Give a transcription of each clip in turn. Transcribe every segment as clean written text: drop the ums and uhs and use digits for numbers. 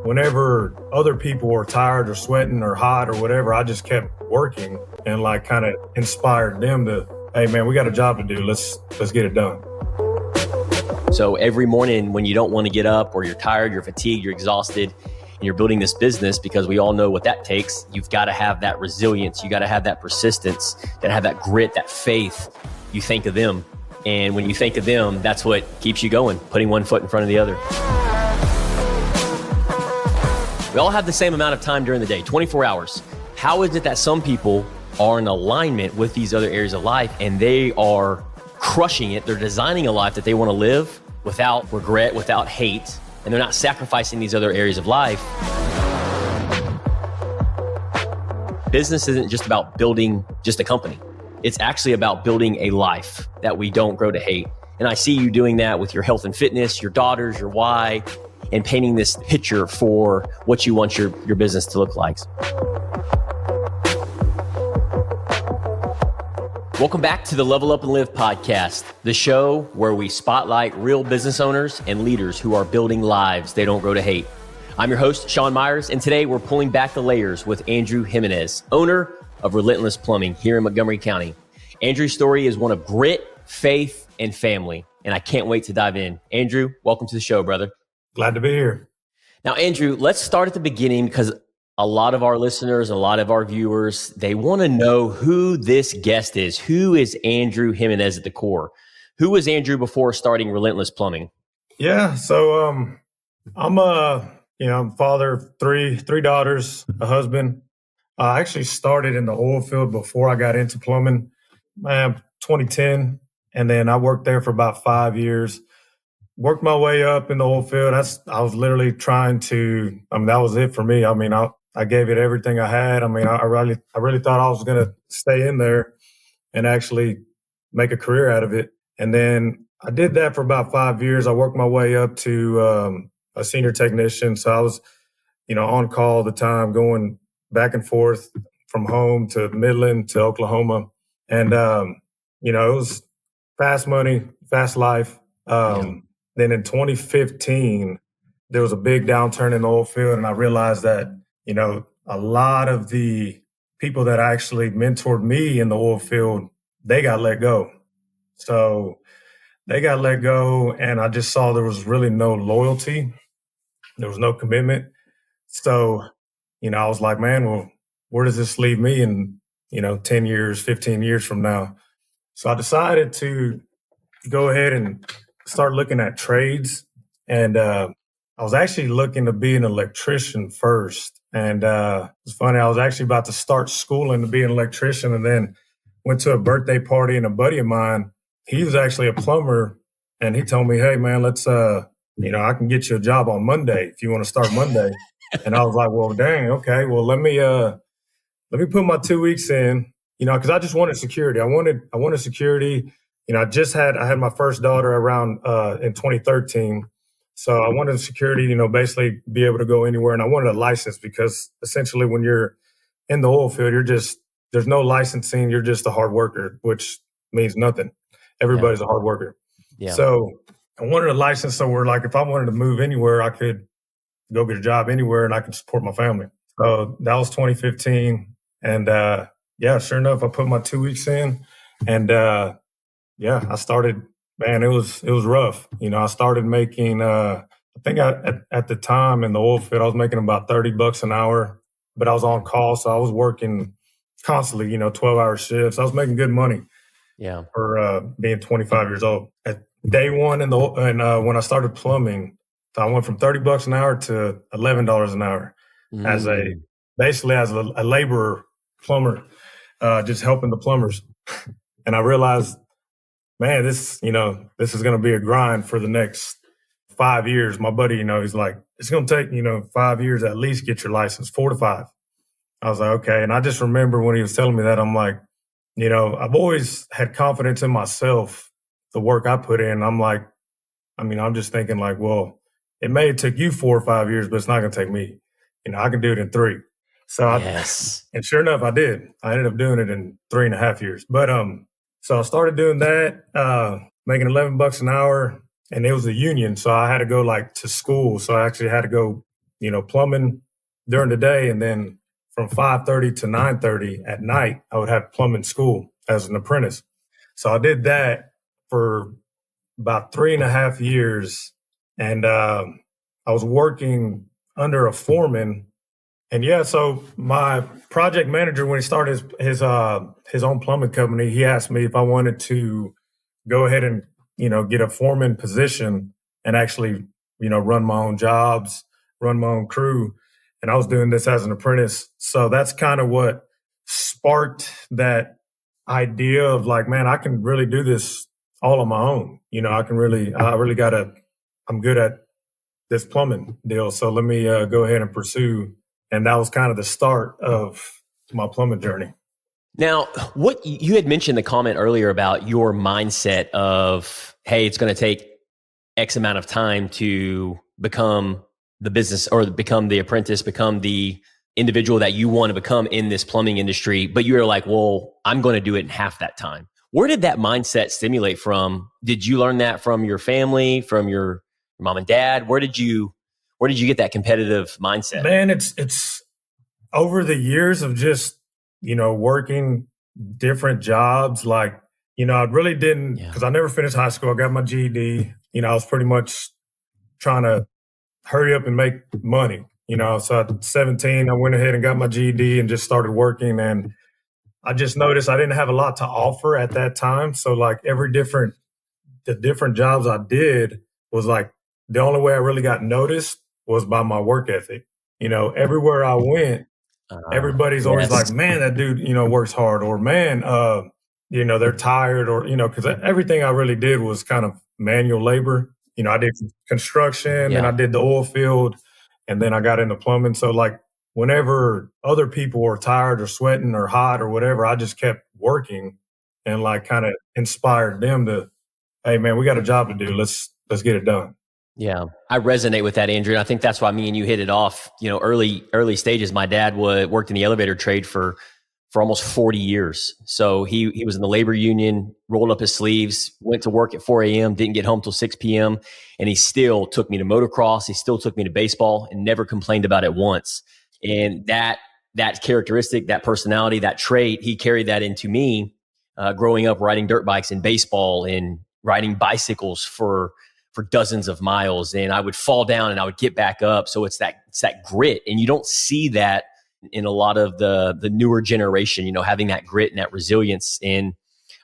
whenever other people were tired or sweating or hot or whatever, I just kept working and like kind of inspired them to, hey man, we got a job to do. Let's get it done. So every morning when you don't want to get up or you're tired, you're fatigued, you're exhausted, and you're building this business, because we all know what that takes, you've got to have that resilience. You got to have that persistence, got to have that grit, that faith. You think of them. And when you think of them, that's what keeps you going, putting one foot in front of the other. We all have the same amount of time during the day, 24 hours. How is it that some people are in alignment with these other areas of life and they are crushing it? They're designing a life that they want to live without regret, without hate, and they're not sacrificing these other areas of life. Business isn't just about building just a company. It's actually about building a life that we don't grow to hate. And I see you doing that with your health and fitness, your daughters, your why, and painting this picture for what you want your business to look like. Welcome back to the Level Up and Live podcast, the show where we spotlight real business owners and leaders who are building lives they don't grow to hate. I'm your host, Sean Myers, and today we're pulling back the layers with Andrew Jimenez, owner of Relentless Plumbing here in Montgomery County. Andrew's story is one of grit, faith, and family, and I can't wait to dive in. Andrew, welcome to the show, brother. Glad to be here. Now, Andrew, let's start at the beginning, because a lot of our listeners, a lot of our viewers, they want to know who this guest is. Who is Andrew Jimenez at the core? Who was Andrew before starting Relentless Plumbing? Yeah, so I'm I'm father of three daughters, a husband. I actually started in the oil field before I got into plumbing, 2010, and then I worked there for about 5 years. Worked my way up in the oil field. I was literally trying to. That was it for me. I gave it everything I had. I really thought I was going to stay in there and actually make a career out of it. And then I did that for about 5 years. I worked my way up to a senior technician. So I was, on call all the time, going back and forth from home to Midland to Oklahoma. And, it was fast money, fast life. Then in 2015, there was a big downturn in the oil field. And I realized that, a lot of the people that actually mentored me in the oil field, they got let go. So they got let go, and I just saw there was really no loyalty. There was no commitment. So, I was like, man, well, where does this leave me in, 10 years, 15 years from now? So I decided to go ahead and start looking at trades. And I was actually looking to be an electrician first. And it's funny, I was actually about to start schooling to be an electrician, and then went to a birthday party, and a buddy of mine, he was actually a plumber, and he told me, hey man, let's I can get you a job on Monday if you want to start Monday. And I was like, well, dang, okay, well, let me put my 2 weeks in, because I just wanted security. I wanted security. I had my first daughter around in 2013. So I wanted security, basically be able to go anywhere. And I wanted a license, because essentially when you're in the oil field, there's no licensing. You're just a hard worker, which means nothing. Everybody's a hard worker. Yeah. So I wanted a license. So if I wanted to move anywhere, I could go get a job anywhere and I could support my family. So that was 2015. And sure enough, I put my 2 weeks in, and I started. Man, it was rough. I started making, I think at the time in the oil field, I was making about $30 an hour, but I was on call. So I was working constantly, 12-hour shifts. I was making good money for being 25 years old. At day one when I started plumbing, so I went from $30 an hour to $11 an hour as a laborer plumber, just helping the plumbers. And I realized, man, this is going to be a grind for the next 5 years. My buddy, he's like, it's going to take, 5 years at least get your license, 4 to 5. I was like, okay. And I just remember when he was telling me that, I'm like, I've always had confidence in myself, the work I put in. I'm like, I'm just thinking like, well, it may have took you 4 or 5 years, but it's not going to take me. I can do it in 3. So and sure enough, I did. I ended up doing it in 3.5 years. But, so I started doing that, making $11 an hour, and it was a union. So I had to go to school. So I actually had to go, plumbing during the day, and then from 5:30 to 9:30 at night, I would have plumbing school as an apprentice. So I did that for about 3.5 years, and I was working under a foreman. And yeah, so my project manager, when he started his own plumbing company, he asked me if I wanted to go ahead and get a foreman position and actually run my own jobs, run my own crew. And I was doing this as an apprentice, so that's kind of what sparked that idea of like, man, I can really do this all on my own. I'm good at this plumbing deal, so let me go ahead and pursue. And that was kind of the start of my plumbing journey. Now, what you had mentioned the comment earlier about your mindset of, hey, it's going to take X amount of time to become the business or become the apprentice, become the individual that you want to become in this plumbing industry. But you're like, well, I'm going to do it in half that time. Where did that mindset stimulate from? Did you learn that from your family, from your mom and dad? Where did you get that competitive mindset? Man, it's over the years of just, working different jobs. Like, I really didn't, because I never finished high school. I got my GED. I was pretty much trying to hurry up and make money. So at 17, I went ahead and got my GED and just started working. And I just noticed I didn't have a lot to offer at that time. So like the different jobs I did was like, the only way I really got noticed was by my work ethic. Everywhere I went, everybody's always like, man, that dude, works hard, or man, they're tired, or, because everything I really did was kind of manual labor. I did construction and I did the oil field, and then I got into plumbing. So like whenever other people were tired or sweating or hot or whatever, I just kept working and like kind of inspired them to, hey man, we got a job to do. Let's get it done. Yeah, I resonate with that, Andrew. And I think that's why me and you hit it off, early stages. My dad worked in the elevator trade for almost 40 years. So he was in the labor union, rolled up his sleeves, went to work at 4 a.m., didn't get home till 6 p.m. And he still took me to motocross. He still took me to baseball and never complained about it once. And that characteristic, that personality, that trait, he carried that into me growing up riding dirt bikes and baseball and riding bicycles for dozens of miles. And I would fall down and I would get back up. So it's that grit. And you don't see that in a lot of the newer generation, having that grit and that resilience. And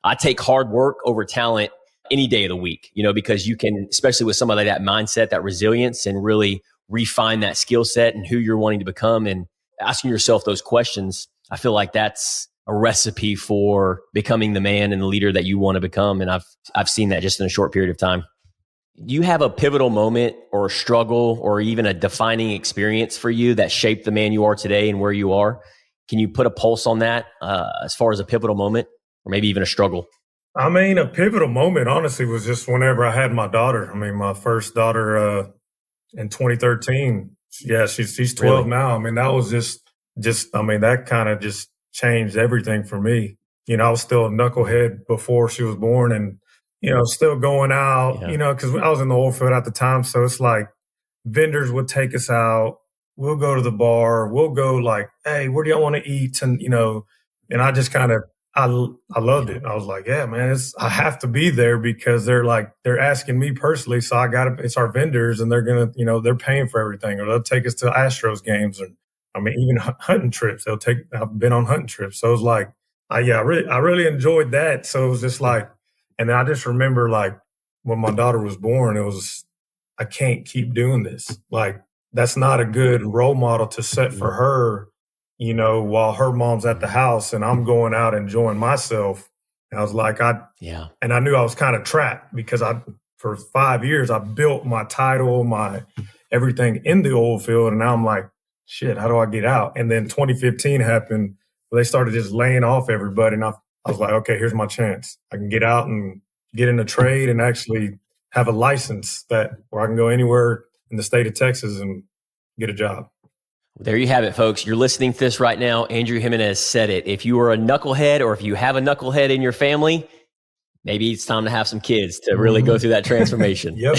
I take hard work over talent any day of the week, because you can, especially with somebody like that mindset, that resilience, and really refine that skill set and who you're wanting to become, and asking yourself those questions. I feel like that's a recipe for becoming the man and the leader that you want to become. And I've seen that just in a short period of time. Do you have a pivotal moment or a struggle or even a defining experience for you that shaped the man you are today and where you are? Can you put a pulse on that as far as a pivotal moment or maybe even a struggle? I mean, a pivotal moment, honestly, was just whenever I had my daughter. I mean, my first daughter in 2013. Yeah, she's 12 Really? now. I mean, that was just that kind of just changed everything for me. I was still a knucklehead before she was born, and still going out, because I was in the oil field at the time. So it's like vendors would take us out. We'll go to the bar. We'll go like, hey, where do y'all want to eat? And, and I just kind of, I loved it. I was like, yeah, man, I have to be there because they're asking me personally. So it's our vendors, and they're going to, they're paying for everything, or they'll take us to Astros games. And I mean, even hunting trips, I've been on hunting trips. So it was like, I really enjoyed that. So it was just like, and then I just remember like when my daughter was born, it was, I can't keep doing this. Like, that's not a good role model to set for her, while her mom's at the house and I'm going out enjoying myself. And I was like, and I knew I was kind of trapped because for 5 years, I built my title, my everything in the oil field. And now I'm like, shit, how do I get out? And then 2015 happened. They started just laying off everybody. And I was like, okay, here's my chance. I can get out and get in a trade and actually have a license where I can go anywhere in the state of Texas and get a job. There you have it, folks. You're listening to this right now. Andrew Jimenez said it. If you are a knucklehead, or if you have a knucklehead in your family, maybe it's time to have some kids to really go through that transformation. Yep,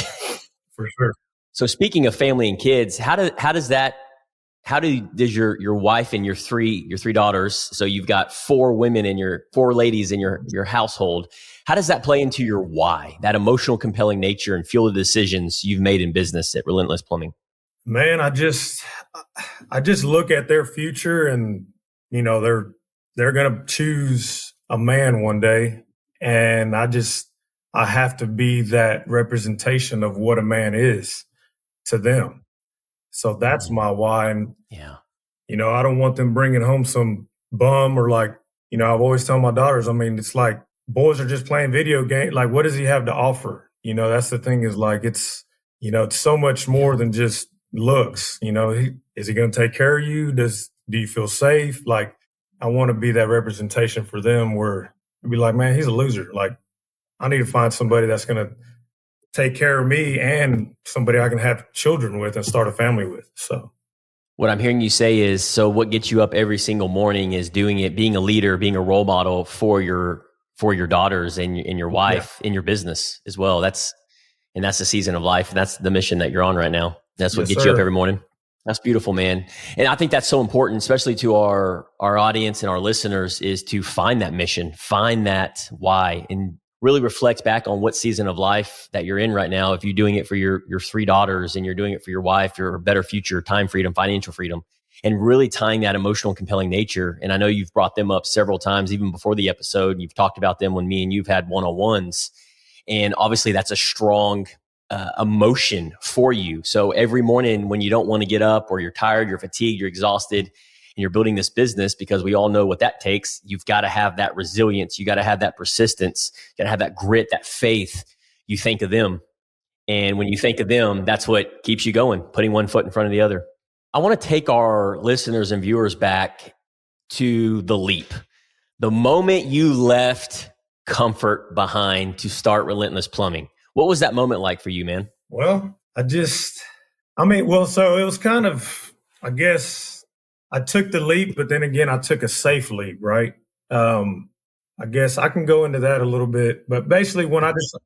for sure. So speaking of family and kids, does your wife and your three daughters, so you've got four ladies in your household, how does that play into your why, that emotional compelling nature and fuel the decisions you've made in business at Relentless Plumbing? Man, I just look at their future, and they're gonna choose a man one day, and I have to be that representation of what a man is to them. So that's my why. And Yeah. I don't want them bringing home some bum, or like, I've always told my daughters, I mean, it's like boys are just playing video games. Like, what does he have to offer? That's the thing, is like, it's so much more than just looks. Is he going to take care of you? Do you feel safe? Like, I want to be that representation for them, where it'd be like, man, he's a loser. Like, I need to find somebody that's going to take care of me, and somebody I can have children with and start a family with. So what I'm hearing you say is, so what gets you up every single morning is being a leader, being a role model for your daughters and your wife in your business as well. That's the season of life. And that's the mission that you're on right now. That's what gets you up every morning. That's beautiful, man. And I think that's so important, especially to our audience and our listeners, is to find that mission, find that why, and really reflect back on what season of life that you're in right now. If you're doing it for your three daughters, and you're doing it for your wife, your better future, time freedom, financial freedom, and really tying that emotional compelling nature. And I know you've brought them up several times, even before the episode, and you've talked about them when me and you've had one-on-ones. And obviously that's a strong emotion for you. So every morning when you don't want to get up, or you're tired, you're fatigued, you're exhausted, and you're building this business, because we all know what that takes, you've got to have that resilience. You got to have that persistence. You got to have that grit, that faith. You think of them. And when you think of them, that's what keeps you going, putting one foot in front of the other. I want to take our listeners and viewers back to the leap. The moment you left comfort behind to start Relentless Plumbing. What was that moment like for you, man? Well, so it was kind of, I guess, I took the leap, but then again, I took a safe leap, right? I guess I can go into that a little bit, but basically when I just...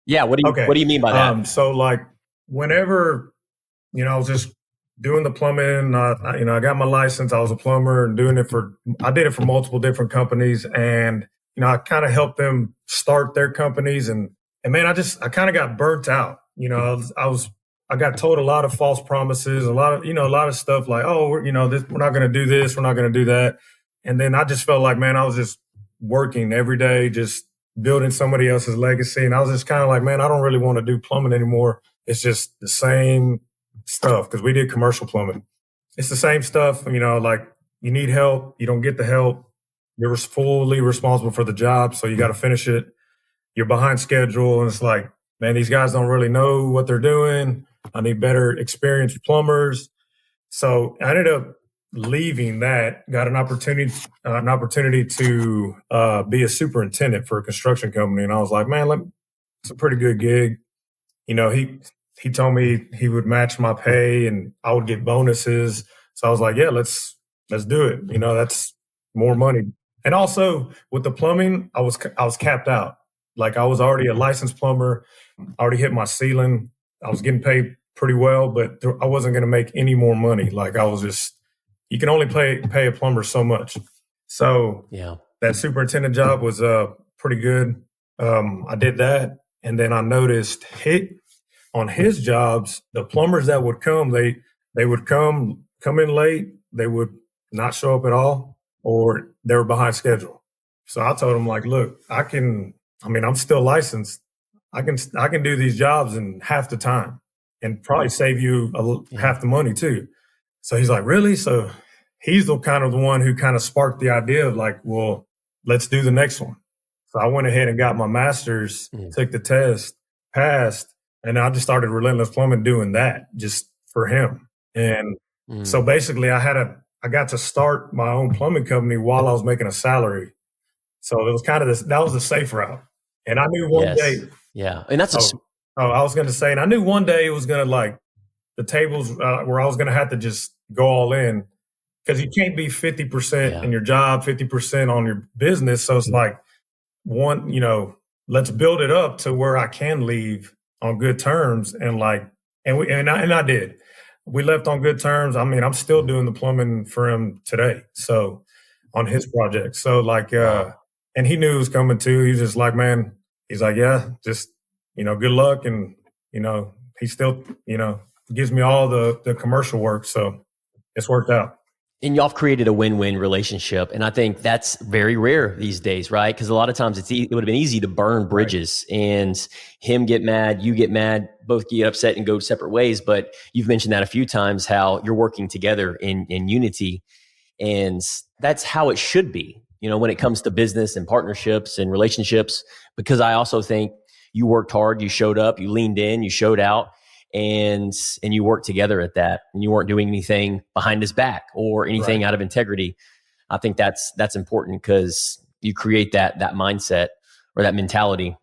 Yeah, what do you mean by that? So like, whenever, I was just doing the plumbing, I got my license, I was a plumber, and I did it for multiple different companies, and, I kind of helped them start their companies, and man, I kind of got burnt out. I got told a lot of false promises, a lot of stuff like, oh, we're not going to do this, we're not going to do that. And then I just felt like, man, I was just working every day, just building somebody else's legacy. And I was just kind of like, man, I don't really want to do plumbing anymore. It's just the same stuff, because we did commercial plumbing. It's the same stuff, like, you need help, you don't get the help. You're fully responsible for the job, so you got to finish it. You're behind schedule, and it's like, man, these guys don't really know what they're doing. I need better experienced plumbers. So I ended up leaving that, got an opportunity to be a superintendent for a construction company. And I was like, man, it's a pretty good gig. He told me he would match my pay and I would get bonuses. So I was like, yeah, let's do it. That's more money. And also with the plumbing, I was capped out. Like, I was already a licensed plumber. I already hit my ceiling. I was getting paid pretty well, but I wasn't going to make any more money. Like, you can only pay a plumber so much. So yeah, that superintendent job was pretty good. I did that. And then I noticed on his jobs, the plumbers that would come, they would come in late. They would not show up at all, or they were behind schedule. So I told him, like, look, I'm still licensed. I can do these jobs in half the time and probably save you half the money too. So he's like, really? So he's the one who kind of sparked the idea of like, well, let's do the next one. So I went ahead and got my master's, took the test, passed, and I just started Relentless Plumbing doing that just for him. And so basically I got to start my own plumbing company while I was making a salary. So it was kind of that was the safe route. And I knew one day. Yeah. And that's I was going to say, and I knew one day it was going to, like, the tables where I was going to have to just go all in, because you can't be 50% in your job, 50% on your business. So it's like, let's build it up to where I can leave on good terms and And I did. We left on good terms. I mean, I'm still doing the plumbing for him today. So on his project. So like, Wow. and he knew it was coming too. He was just like, man, he's like, yeah, just, good luck. And, he still, gives me all the commercial work. So it's worked out. And y'all have created a win-win relationship. And I think that's very rare these days, right? Because a lot of times it would have been easy to burn bridges and him get mad, you get mad, both get upset and go separate ways. But you've mentioned that a few times, how you're working together in unity. And that's how it should be, when it comes to business and partnerships and relationships, because I also think you worked hard, you showed up, you leaned in, you showed out, and you worked together at that, and you weren't doing anything behind his back or anything out of integrity. I think that's important, because you create that mindset or that mentality.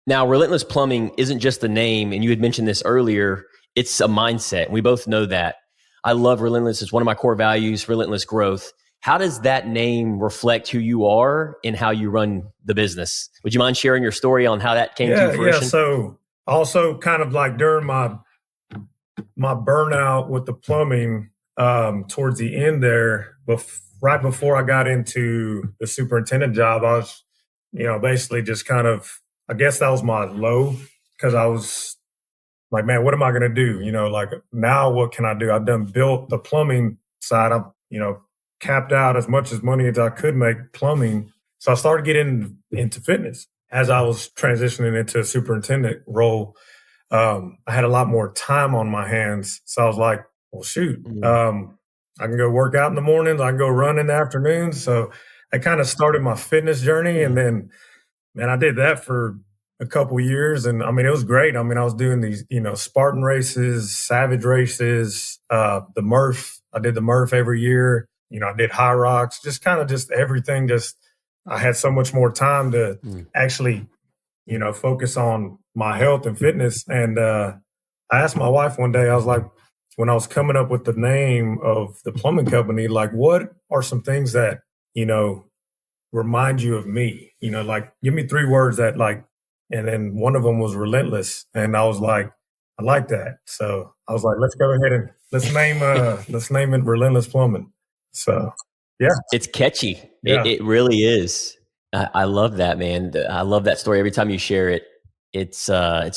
Now, Relentless Plumbing isn't just a name, and you had mentioned this earlier, it's a mindset. We both know that. I love Relentless. It's one of my core values, relentless growth. How does that name reflect who you are and how you run the business? Would you mind sharing your story on how that came to fruition? Yeah. So also kind of like during my burnout with the plumbing, towards the end there, right before I got into the superintendent job, I was, basically just kind of, I guess that was my low, because I was like, man, what am I going to do? Like now what can I do? I've done built the plumbing side. I'm, capped out as much as money as I could make plumbing. So I started getting into fitness as I was transitioning into a superintendent role. I had a lot more time on my hands. So I was like, well, shoot, I can go work out in the mornings. I can go run in the afternoons. So I kind of started my fitness journey. And then, man, I did that for a couple of years. And I mean, it was great. I mean, I was doing these, Spartan races, Savage races, the Murph. I did the Murph every year. I did high rocks, just kind of just everything. I had so much more time to actually, focus on my health and fitness. And I asked my wife one day, I was like, when I was coming up with the name of the plumbing company, like, what are some things that, remind you of me? Like, give me 3 words that like, and then one of them was relentless. And I was like, I like that. So I was like, let's go ahead and let's name it Relentless Plumbing. So, yeah. It's catchy. Yeah. It really is. I love that, man. I love that story. Every time you share it, it's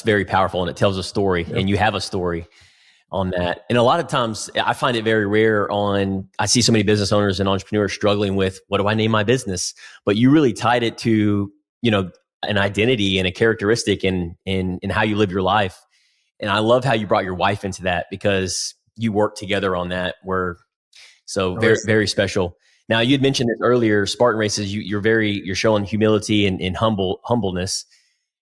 very powerful, and it tells a story, and you have a story on that. And a lot of times I find it very rare I see so many business owners and entrepreneurs struggling with, what do I name my business? But you really tied it to, an identity and a characteristic in how you live your life. And I love how you brought your wife into that, because you work together on that. Very, very special. Now, you had mentioned this earlier, Spartan races, you're showing humility and humbleness.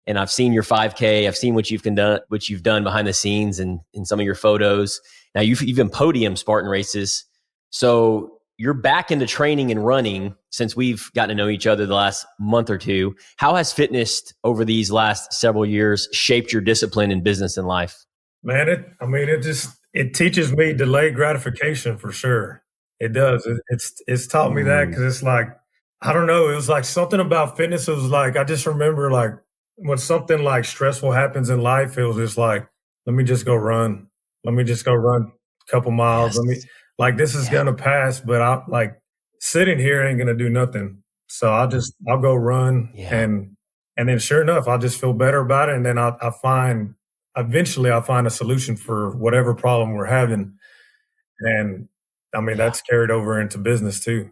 And I've seen your 5K. I've seen what you've done behind the scenes and in some of your photos. Now, you've even podiumed Spartan races. So you're back into training and running since we've gotten to know each other the last month or two. How has fitness over these last several years shaped your discipline in business and life? Man, it teaches me delayed gratification for sure. It does. It's taught me that, because it's like, I don't know. It was like something about fitness. It was like, I just remember like when something like stressful happens in life, it was just like, let me just go run. Let me just go run a couple miles. Yes. This is going to pass, but I like sitting here ain't going to do nothing. So I'll go run. And then sure enough, I'll just feel better about it. And then eventually I'll find a solution for whatever problem we're having. And I mean, that's carried over into business too.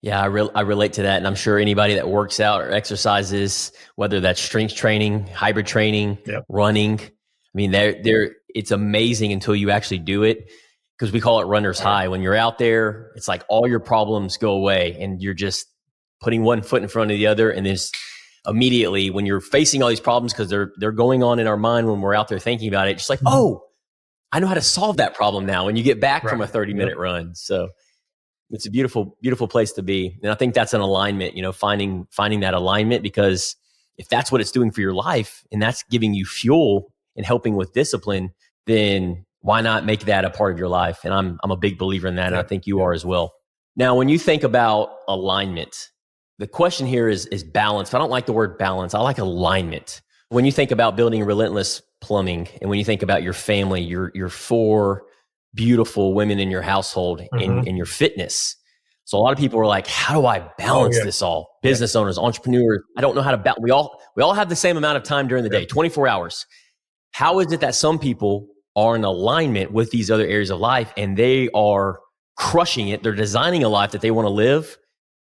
Yeah, I relate to that. And I'm sure anybody that works out or exercises, whether that's strength training, hybrid training, running, I mean, it's amazing until you actually do it, because we call it runner's high. When you're out there, it's like all your problems go away and you're just putting one foot in front of the other. And then immediately when you're facing all these problems, because they're going on in our mind when we're out there thinking about it, just like, oh, I know how to solve that problem now when you get back from a 30-minute run. So it's a beautiful, beautiful place to be. And I think that's an alignment, finding that alignment, because if that's what it's doing for your life and that's giving you fuel and helping with discipline, then why not make that a part of your life? And I'm a big believer in that. And I think you are as well. Now, when you think about alignment, the question here is balance. I don't like the word balance. I like alignment. When you think about building Relentless Plumbing, and when you think about your family, your four beautiful women in your household, Mm-hmm. and your fitness. So a lot of people are like, how do I balance this all? Business owners, entrepreneurs, I don't know how to balance. We all have the same amount of time during the day, 24 hours. How is it that some people are in alignment with these other areas of life and they are crushing it? They're designing a life that they want to live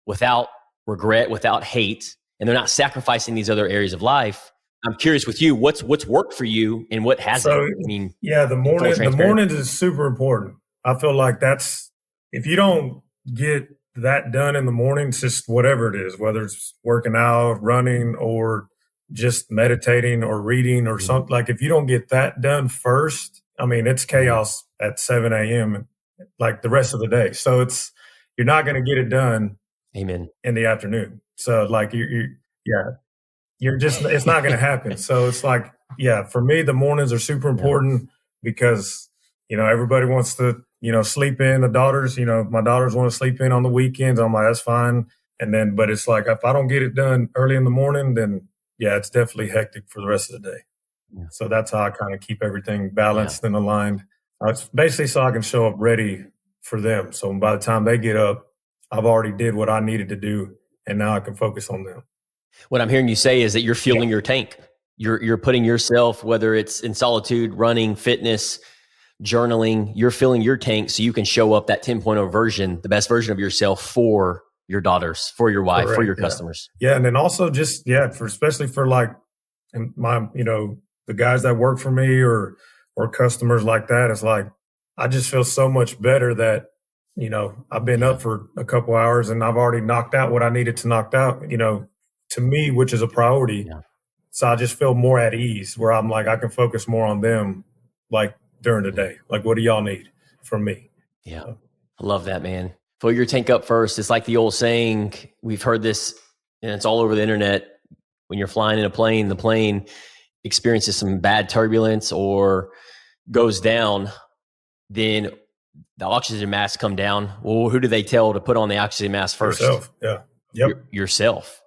without regret, without hate, and they're not sacrificing these other areas of life. I'm curious with you, what's worked for you and what hasn't? So, I mean, the mornings is super important. I feel like that's, if you don't get that done in the mornings, just whatever it is, whether it's working out, running, or just meditating or reading or something, like if you don't get that done first, I mean, it's chaos at 7 a.m. like the rest of the day. So you're not going to get it done. Amen. In the afternoon. So like you're just, it's not going to happen. So it's like, for me, the mornings are super important because, everybody wants to, sleep in. The daughters, my daughters want to sleep in on the weekends. I'm like, that's fine. And then, but it's like, if I don't get it done early in the morning, then it's definitely hectic for the rest of the day. Yeah. So that's how I kind of keep everything balanced and aligned. It's basically so I can show up ready for them. So by the time they get up, I've already did what I needed to do, and now I can focus on them. What I'm hearing you say is that you're fueling your tank. You're putting yourself, whether it's in solitude, running, fitness, journaling, you're filling your tank so you can show up that 10.0 version, the best version of yourself for your daughters, for your wife, for your customers. Yeah. And then also just, especially for like my, the guys that work for me or customers like that, it's like, I just feel so much better that, I've been up for a couple hours and I've already knocked out what I needed to knock out, to me, which is a priority. Yeah. So I just feel more at ease where I'm like, I can focus more on them, like during the day. Like, what do y'all need from me? Yeah. I love that, man. Fill your tank up first. It's like the old saying, we've heard this and it's all over the internet. When you're flying in a plane, the plane experiences some bad turbulence or goes down, then the oxygen masks come down. Well, who do they tell to put on the oxygen mask first? Yourself. Yeah. Yep. Yourself.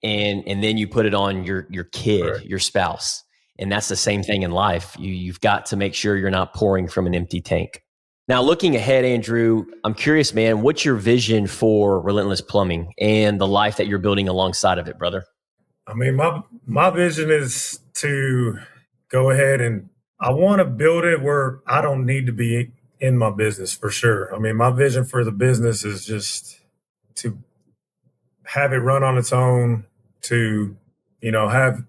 And then you put it on your kid, your spouse. And that's the same thing in life. You've got to make sure you're not pouring from an empty tank. Now, looking ahead, Andrew, I'm curious, man, what's your vision for Relentless Plumbing and the life that you're building alongside of it, brother? I mean, my vision is to go ahead and I want to build it where I don't need to be in my business for sure. I mean, my vision for the business is just to have it run on its own, to, have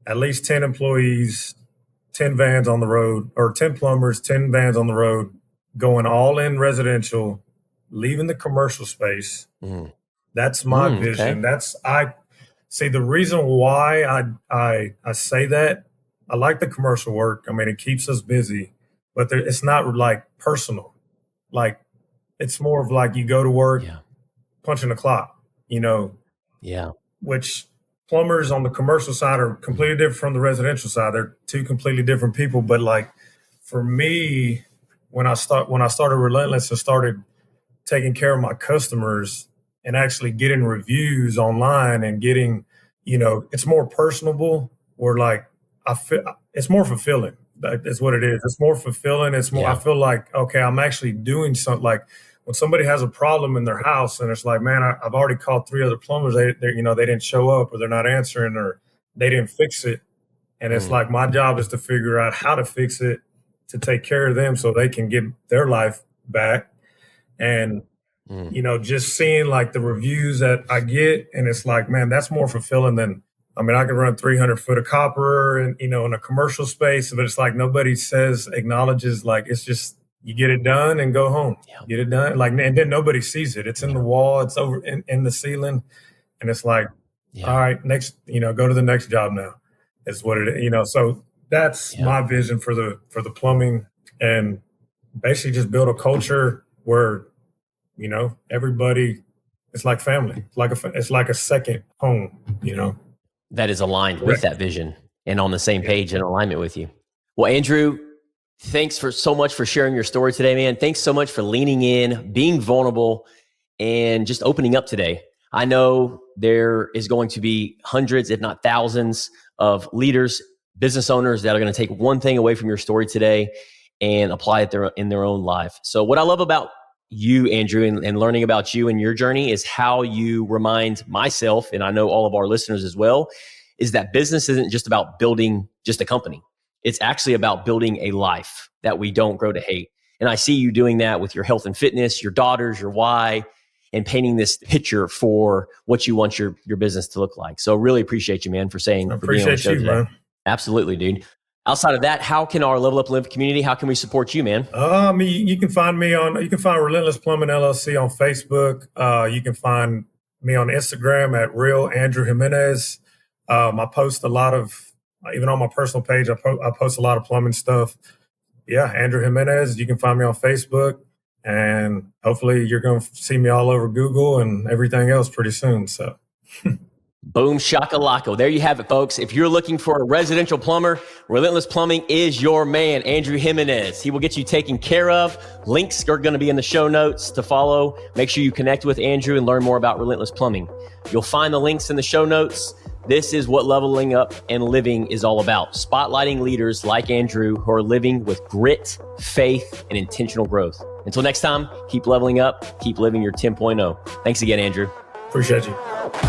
at least 10 employees, 10 vans on the road, or 10 plumbers, 10 vans on the road, going all in residential, leaving the commercial space. That's my vision. Okay. See, the reason why I say that, I like the commercial work. I mean, it keeps us busy, but it's not like personal. Like, it's more of like you go to work, punching the clock, which plumbers on the commercial side are completely different from the residential side. They're two completely different people. But like for me, when I started Relentless and started taking care of my customers and actually getting reviews online and getting, it's more personable. Or like I feel it's more fulfilling. That's what it is. It's more fulfilling. It's more. I feel like, okay, I'm actually doing something. Like when somebody has a problem in their house and it's like, man, I've already called 3 other plumbers. They didn't show up, or they're not answering, or they didn't fix it. And it's like, my job is to figure out how to fix it, to take care of them so they can get their life back. And, just seeing like the reviews that I get, and it's like, man, that's more fulfilling than, I mean, I can run 300 foot of copper and, in a commercial space, but it's like nobody acknowledges, like, it's just, you get it done and go home. Get it done. Like, and then nobody sees it. It's in the wall. It's over in the ceiling. And it's like, all right, next, go to the next job now is what it is, so that's my vision for the plumbing, and basically just build a culture where, everybody, it's like family, it's like a second home, That is aligned with that vision and on the same page and alignment with you. Well, Andrew, thanks so much for sharing your story today, man. Thanks so much for leaning in, being vulnerable, and just opening up today. I know there is going to be hundreds, if not thousands, of leaders business owners that are going to take one thing away from your story today and apply it in their own life. So what I love about you, Andrew, and learning about you and your journey is how you remind myself, and I know all of our listeners as well, is that business isn't just about building just a company. It's actually about building a life that we don't grow to hate. And I see you doing that with your health and fitness, your daughters, your why, and painting this picture for what you want your business to look like. So really appreciate you, man, for being on the show today. Man. Absolutely, dude. Outside of that, how can our Level Up Live community, how can we support you, man? You can find Relentless Plumbing LLC on Facebook. You can find me on Instagram at Real Andrew Jimenez. I post a lot of, even on my personal page, I post a lot of plumbing stuff. Yeah, Andrew Jimenez. You can find me on Facebook, and hopefully you're going to see me all over Google and everything else pretty soon. So. Boom shakalaka. There you have it, folks. If you're looking for a residential plumber, Relentless Plumbing is your man, Andrew Jimenez. He will get you taken care of. Links are going to be in the show notes to follow. Make sure you connect with Andrew and learn more about Relentless Plumbing. You'll find the links in the show notes. This is what leveling up and living is all about. Spotlighting leaders like Andrew who are living with grit, faith, and intentional growth. Until next time, keep leveling up, keep living your 10.0. Thanks again, Andrew. Appreciate you.